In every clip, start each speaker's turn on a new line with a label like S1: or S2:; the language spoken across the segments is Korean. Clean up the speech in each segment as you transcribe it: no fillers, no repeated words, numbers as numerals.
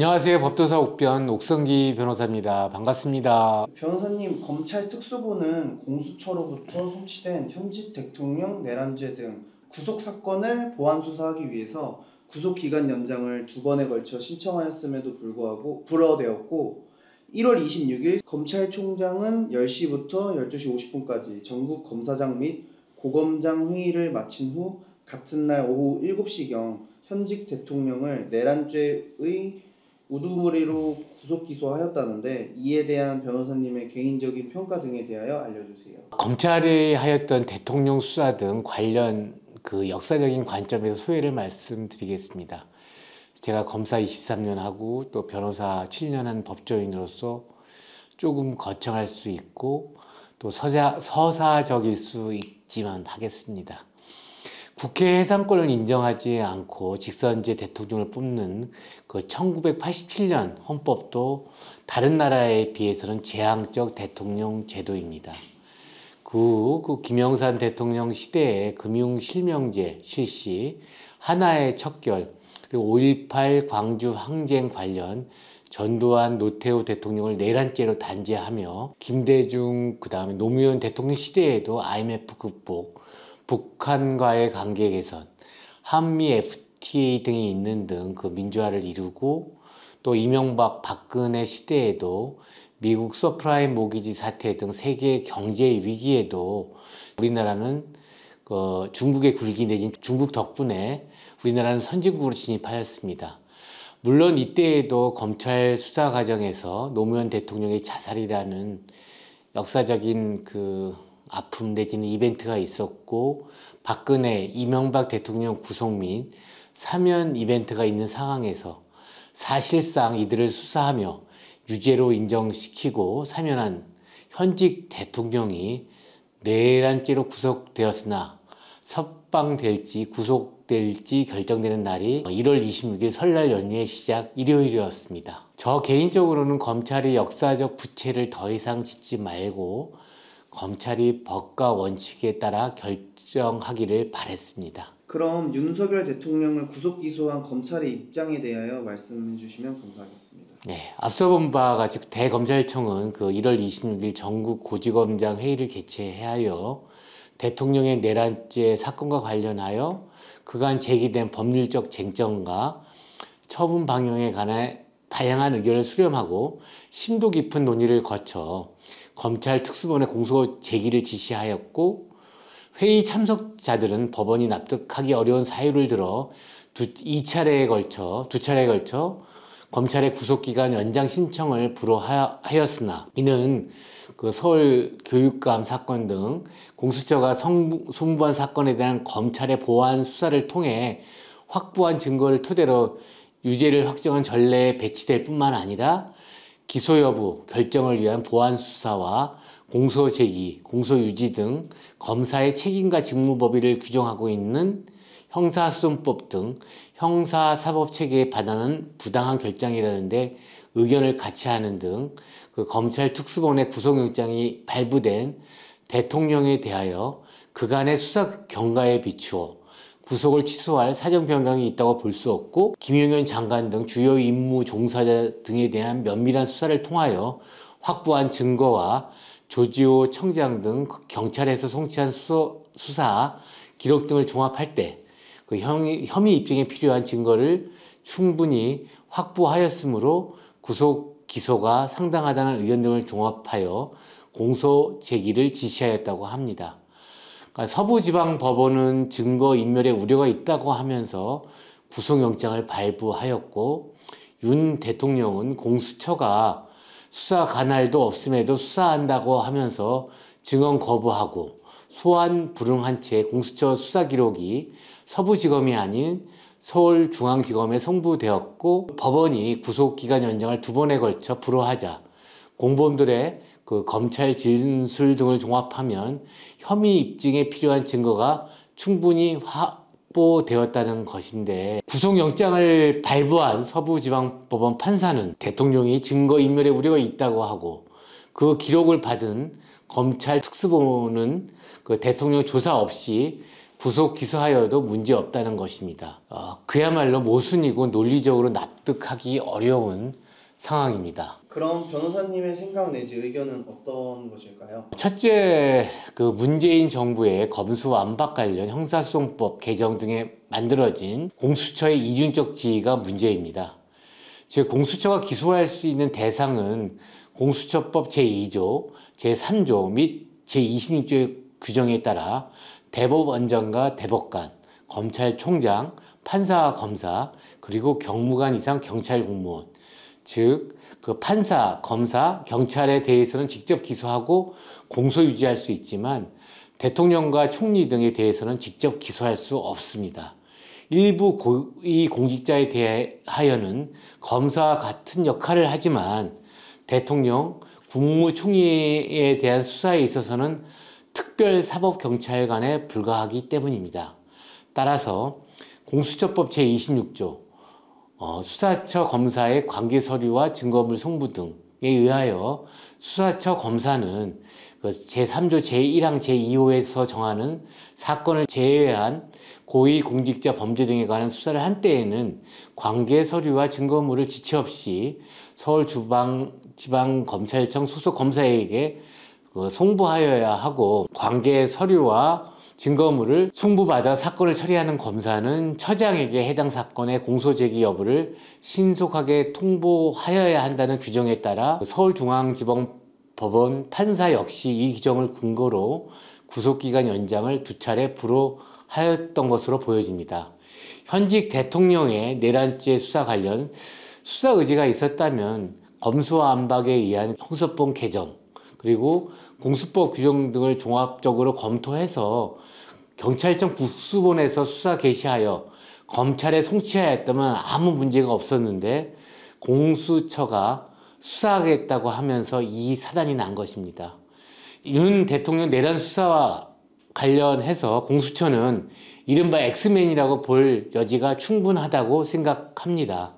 S1: 안녕하세요. 법도사 옥변 옥성기 변호사입니다. 반갑습니다.
S2: 변호사님, 검찰 특수부는 공수처로부터 송치된 현직 대통령 내란죄 등 구속 사건을 보완 수사하기 위해서 구속 기간 연장을 2번에 걸쳐 신청하였음에도 불구하고 불허되었고, 1월 26일 검찰총장은 10시부터 12시 50분까지 전국 검사장 및 고검장 회의를 마친 후 같은 날 오후 7시경 현직 대통령을 내란죄의 우두머리로 구속 기소하였다는데, 이에 대한 변호사님의 개인적인 평가 등에 대하여 알려주세요.
S1: 검찰이 하였던 대통령 수사 등 관련 역사적인 관점에서 소회를 말씀드리겠습니다. 제가 검사 23년 하고 또 변호사 7년 한 법조인으로서 조금 거창할 수 있고 또 서사적일 수 있지만 하겠습니다. 국회 해상권을 인정하지 않고 직선제 대통령을 뽑는 1987년 헌법도 다른 나라에 비해서는 제왕적 대통령 제도입니다. 김영삼 대통령 시대에 금융실명제 실시, 하나의 척결, 그리고 5.18 광주 항쟁 관련 전두환, 노태우 대통령을 내란죄로 단죄하며 김대중, 그다음에 노무현 대통령 시대에도 IMF 극복, 북한과의 관계 개선, 한미 FTA 등이 있는 등 민주화를 이루고, 또 이명박, 박근혜 시대에도 미국 서프라임 모기지 사태 등 세계 경제 위기에도 우리나라는 중국의 굴기 내진 중국 덕분에 우리나라는 선진국으로 진입하였습니다. 물론 이때에도 검찰 수사 과정에서 노무현 대통령의 자살이라는 역사적인 아픔 내지는 이벤트가 있었고, 박근혜, 이명박 대통령 구속 및 사면 이벤트가 있는 상황에서 사실상 이들을 수사하며 유죄로 인정시키고 사면한 현직 대통령이 내란죄로 구속되었으나 석방될지 구속될지 결정되는 날이 1월 26일 설날 연휴의 시작 일요일이었습니다. 저 개인적으로는 검찰이 역사적 부채를 더 이상 짓지 말고 검찰이 법과 원칙에 따라 결정하기를 바랬습니다.
S2: 그럼 윤석열 대통령을 구속 기소한 검찰의 입장에 대하여 말씀해 주시면 감사하겠습니다.
S1: 네, 앞서 본 바와 같이 대검찰청은 1월 26일 전국 고지검장 회의를 개최하여 대통령의 내란죄 사건과 관련하여 그간 제기된 법률적 쟁점과 처분 방향에 관해 다양한 의견을 수렴하고 심도 깊은 논의를 거쳐 검찰 특수본의 공소 제기를 지시하였고, 회의 참석자들은 법원이 납득하기 어려운 사유를 들어 두 차례에 걸쳐 검찰의 구속기간 연장 신청을 불허하였으나, 이는 서울 교육감 사건 등 공수처가 송부한 사건에 대한 검찰의 보완 수사를 통해 확보한 증거를 토대로 유죄를 확정한 전례에 배치될 뿐만 아니라 기소 여부 결정을 위한 보완 수사와 공소 제기, 공소 유지 등 검사의 책임과 직무 범위를 규정하고 있는 형사소송법 등 형사사법체계에 반하는 부당한 결정이라는데 의견을 같이 하는 등 검찰 특수본의 구속영장이 발부된 대통령에 대하여 그간의 수사 경과에 비추어 구속을 취소할 사정 변경이 있다고 볼 수 없고, 김용현 장관 등 주요 임무 종사자 등에 대한 면밀한 수사를 통하여 확보한 증거와 조지호 청장 등 경찰에서 송치한 수사 기록 등을 종합할 때 혐의 입증에 필요한 증거를 충분히 확보하였으므로 구속 기소가 상당하다는 의견 등을 종합하여 공소 제기를 지시하였다고 합니다. 서부지방법원은 증거인멸의 우려가 있다고 하면서 구속영장을 발부하였고, 윤 대통령은 공수처가 수사 관할도 없음에도 수사한다고 하면서 증언 거부하고 소환 불응한 채 공수처 수사 기록이 서부지검이 아닌 서울중앙지검에 송부되었고, 법원이 구속기간 연장을 2번에 걸쳐 불허하자 공범들의 검찰 진술 등을 종합하면 혐의 입증에 필요한 증거가 충분히 확보되었다는 것인데, 구속영장을 발부한 서부지방법원 판사는 대통령이 증거인멸의 우려가 있다고 하고, 그 기록을 받은 검찰 특수본은 대통령 조사 없이 구속 기소하여도 문제없다는 것입니다. 그야말로 모순이고 논리적으로 납득하기 어려운 상황입니다.
S2: 그럼 변호사님의 생각 내지 의견은 어떤 것일까요?
S1: 첫째, 문재인 정부의 검수완박 관련 형사소송법 개정 등에 만들어진 공수처의 이중적 지위가 문제입니다. 즉, 공수처가 기소할 수 있는 대상은 공수처법 제2조, 제3조 및 제26조의 규정에 따라 대법원장과 대법관, 검찰총장, 판사와 검사, 그리고 경무관 이상 경찰 공무원, 즉 판사, 검사, 경찰에 대해서는 직접 기소하고 공소 유지할 수 있지만 대통령과 총리 등에 대해서는 직접 기소할 수 없습니다. 일부 고위 공직자에 대하여는 검사와 같은 역할을 하지만 대통령, 국무총리에 대한 수사에 있어서는 특별사법경찰관에 불과하기 때문입니다. 따라서 공수처법 제26조 수사처 검사의 관계서류와 증거물 송부 등에 의하여 수사처 검사는 제3조 제1항 제2호에서 정하는 사건을 제외한 고위공직자 범죄 등에 관한 수사를 한 때에는 관계서류와 증거물을 지체 없이 서울지방검찰청 소속 검사에게 송부하여야 하고, 관계 서류와 증거물을 송부받아 사건을 처리하는 검사는 처장에게 해당 사건의 공소 제기 여부를 신속하게 통보하여야 한다는 규정에 따라 서울중앙지방법원 판사 역시 이 규정을 근거로 구속기간 연장을 2차례 불허하였던 것으로 보여집니다. 현직 대통령의 내란죄 수사 관련 수사 의지가 있었다면 검수완박에 의한 형사법 개정, 그리고 공수법 규정 등을 종합적으로 검토해서 경찰청 국수본에서 수사 개시하여 검찰에 송치하였다면 아무 문제가 없었는데 공수처가 수사하겠다고 하면서 이 사단이 난 것입니다. 윤 대통령 내란 수사와 관련해서 공수처는 이른바 엑스맨이라고 볼 여지가 충분하다고 생각합니다.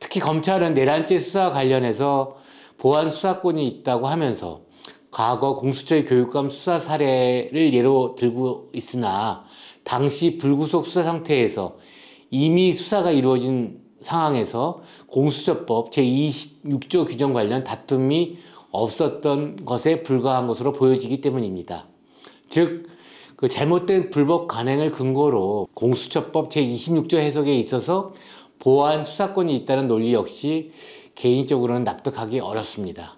S1: 특히 검찰은 내란죄 수사와 관련해서 보안 수사권이 있다고 하면서 과거 공수처의 교육감 수사 사례를 예로 들고 있으나 당시 불구속 수사 상태에서 이미 수사가 이루어진 상황에서 공수처법 제26조 규정 관련 다툼이 없었던 것에 불과한 것으로 보여지기 때문입니다. 즉, 잘못된 불법 관행을 근거로 공수처법 제26조 해석에 있어서 보안 수사권이 있다는 논리 역시 개인적으로는 납득하기 어렵습니다.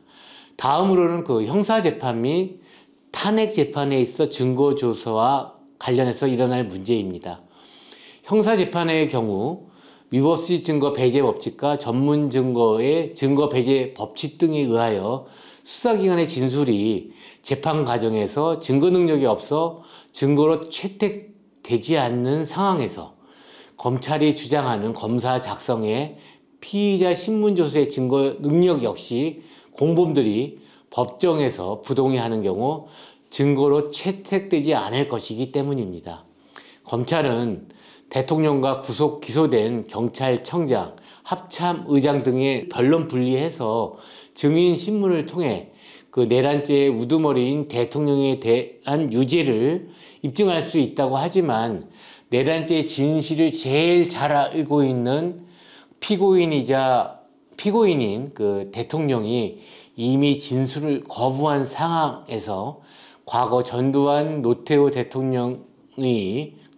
S1: 다음으로는 형사재판 및 탄핵재판에 있어 증거조서와 관련해서 일어날 문제입니다. 형사재판의 경우 위법시 증거 배제 법칙과 전문 증거의 증거 배제 법칙 등에 의하여 수사기관의 진술이 재판 과정에서 증거 능력이 없어 증거로 채택되지 않는 상황에서 검찰이 주장하는 검사 작성의 피의자 신문조서의 증거 능력 역시 공범들이 법정에서 부동의하는 경우 증거로 채택되지 않을 것이기 때문입니다. 검찰은 대통령과 구속 기소된 경찰청장, 합참의장 등의 변론 분리해서 증인 신문을 통해 내란죄의 우두머리인 대통령에 대한 유죄를 입증할 수 있다고 하지만 내란죄의 진실을 제일 잘 알고 있는 피고인인 대통령이 이미 진술을 거부한 상황에서 과거 전두환 노태우 대통령과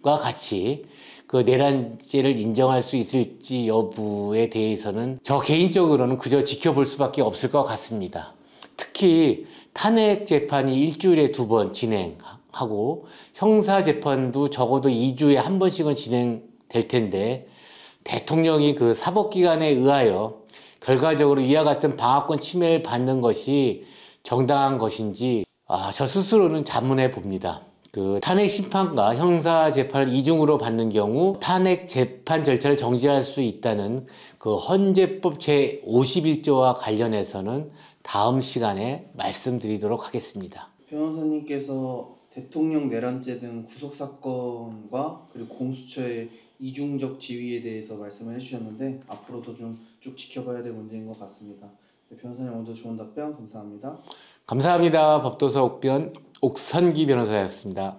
S1: 같이 내란죄를 인정할 수 있을지 여부에 대해서는 저 개인적으로는 그저 지켜볼 수밖에 없을 것 같습니다. 특히 탄핵 재판이 일주일에 2번 진행하고 형사재판도 적어도 2주에 1번씩은 진행될 텐데 대통령이 사법기관에 의하여 결과적으로 이와 같은 방어권 침해를 받는 것이 정당한 것인지 저 스스로는 자문해 봅니다. 탄핵 심판과 형사 재판을 이중으로 받는 경우 탄핵 재판 절차를 정지할 수 있다는 헌재법 제51조와 관련해서는 다음 시간에 말씀드리도록 하겠습니다.
S2: 변호사님께서 대통령 내란죄 등 구속사건과 그리고 공수처의 이중적 지위에 대해서 말씀을 해주셨는데 앞으로도 좀 쭉 지켜봐야 될 문제인 것 같습니다. 변호사님 오늘도 좋은 답변 감사합니다.
S1: 감사합니다. 법도사 옥선기 변호사였습니다.